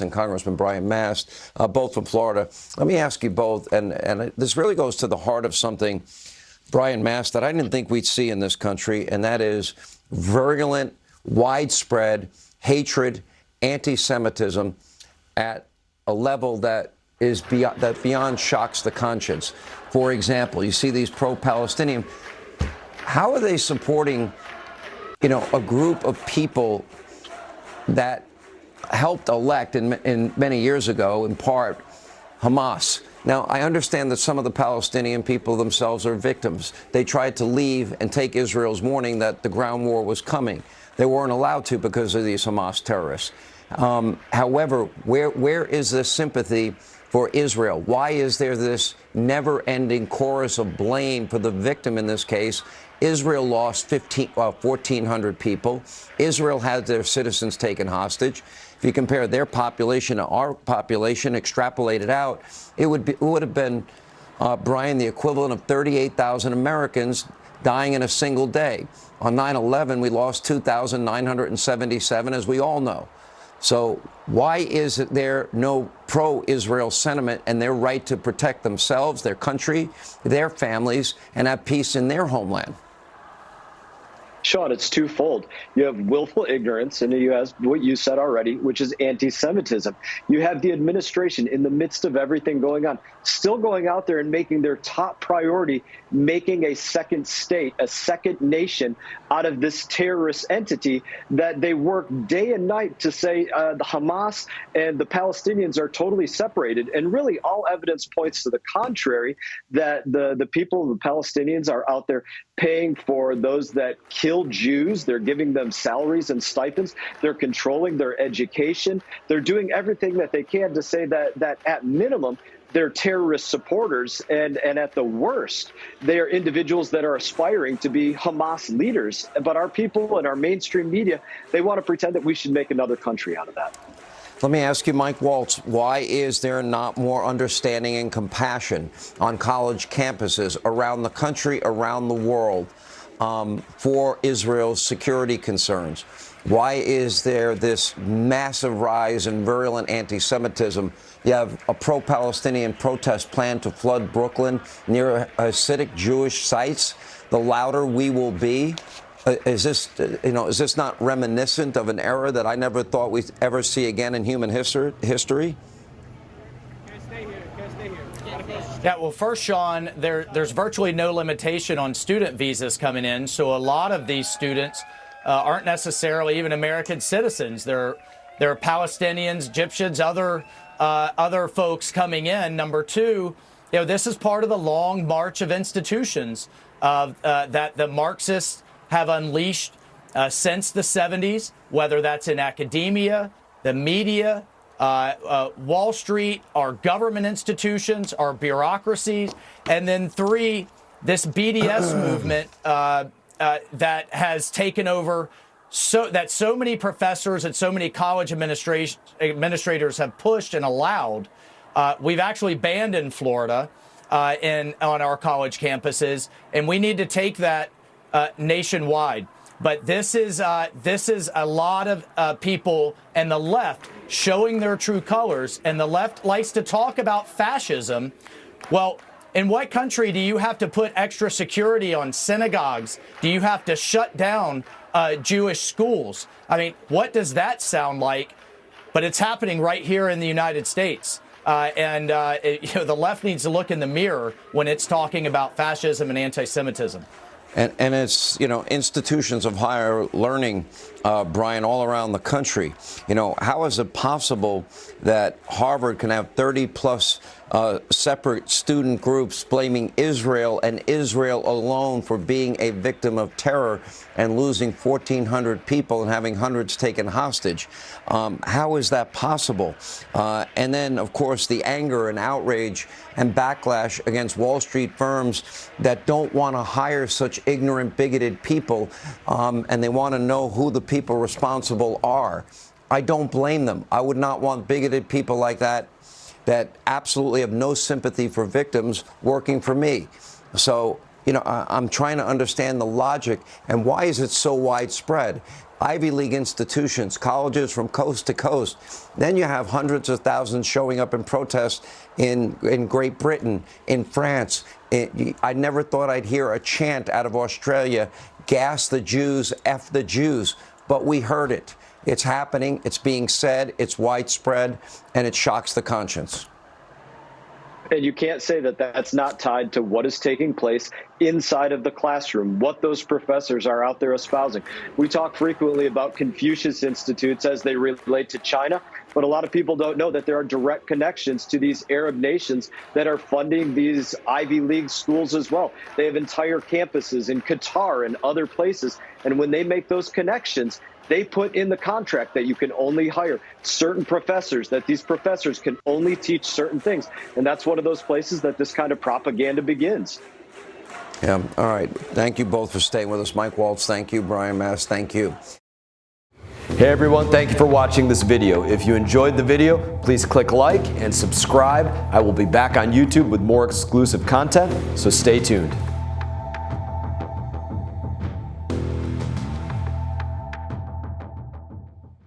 and Congressman Brian Mast, both from Florida. Let me ask you both, and this really goes to the heart of something, Brian Mast, that I didn't think we'd see in this country, and that is virulent, widespread hatred, anti-Semitism at a level that is beyond shocks the conscience. For example, you see these pro-Palestinian. How are they supporting, a group of people that helped elect in many years ago, in part, Hamas? Now, I understand that some of the Palestinian people themselves are victims. They tried to leave and take Israel's warning that the ground war was coming. They weren't allowed to because of these Hamas terrorists. However, where is this sympathy for Israel? Why is there this never-ending chorus of blame for the victim in this case? Israel lost 1,400 people. Israel had their citizens taken hostage. If you compare their population to our population, extrapolated out, it would have been, Brian, the equivalent of 38,000 Americans dying in a single day. On 9/11, we lost 2,977, as we all know. So why is there no pro-Israel sentiment and their right to protect themselves, their country, their families, and have peace in their homeland? Sean, it's twofold. You have willful ignorance, and you have what you said already, which is anti-Semitism. You have the administration in the midst of everything going on, still going out there and making their top priority, making a second state, a second nation out of this terrorist entity that they work day and night to say the Hamas and the Palestinians are totally separated. And really all evidence points to the contrary, that the people, the Palestinians, are out there paying for those that kill Jews. They're giving them salaries and stipends. They're controlling their education. They're doing everything that they can to say that at minimum, they're terrorist supporters, and at the worst, they are individuals that are aspiring to be Hamas leaders. But our people and our mainstream media, they want to pretend that we should make another country out of that. Let me ask you, Mike Waltz, why is there not more understanding and compassion on college campuses around the country, around the world, for Israel's security concerns? Why is there this massive rise in virulent anti-Semitism? You have a pro-Palestinian protest plan to flood Brooklyn near Hasidic Jewish sites. The louder we will be. Is this not reminiscent of an era that I never thought we'd ever see again in human history? Yeah, well, first, Sean, there's virtually no limitation on student visas coming in. So a lot of these students aren't necessarily even American citizens. They're Palestinians, Egyptians, other folks coming in. Number two, this is part of the long march of institutions that the Marxists have unleashed since the 70s, whether that's in academia, the media, Wall Street, our government institutions, our bureaucracies, and then three, this BDS movement that has taken over, so many professors and so many college administrators have pushed and allowed. We've actually banned in Florida on our college campuses, and we need to take that nationwide. But this is a lot of people and the left showing their true colors, and the left likes to talk about fascism. Well, in what country do you have to put extra security on synagogues? Do you have to shut down Jewish schools? I mean, what does that sound like? But it's happening right here in the United States. The left needs to look in the mirror when it's talking about fascism and anti-Semitism. And it's, institutions of higher learning, Brian, all around the country. How is it possible that Harvard can have 30 plus separate student groups blaming Israel and Israel alone for being a victim of terror and losing 1,400 people and having hundreds taken hostage? How is that possible? And then, of course, the anger and outrage and backlash against Wall Street firms that don't want to hire such ignorant, bigoted people, and they want to know who the people responsible are. I don't blame them. I would not want bigoted people like that absolutely have no sympathy for victims working for me. So, I'm trying to understand the logic and why is it so widespread? Ivy League institutions, colleges from coast to coast. Then you have hundreds of thousands showing up in protests in Great Britain, in France. I never thought I'd hear a chant out of Australia, gas the Jews, F the Jews, but we heard it. It's happening, it's being said, it's widespread, and it shocks the conscience. And you can't say that that's not tied to what is taking place inside of the classroom, what those professors are out there espousing. We talk frequently about Confucius Institutes as they relate to China, but a lot of people don't know that there are direct connections to these Arab nations that are funding these Ivy League schools as well. They have entire campuses in Qatar and other places. And when they make those connections, they put in the contract that you can only hire certain professors, that these professors can only teach certain things. And that's one of those places that this kind of propaganda begins. Yeah. All right. Thank you both for staying with us. Mike Waltz, thank you. Brian Mast, thank you. Hey everyone, thank you for watching this video. If you enjoyed the video, please click like and subscribe. I will be back on YouTube with more exclusive content, so stay tuned.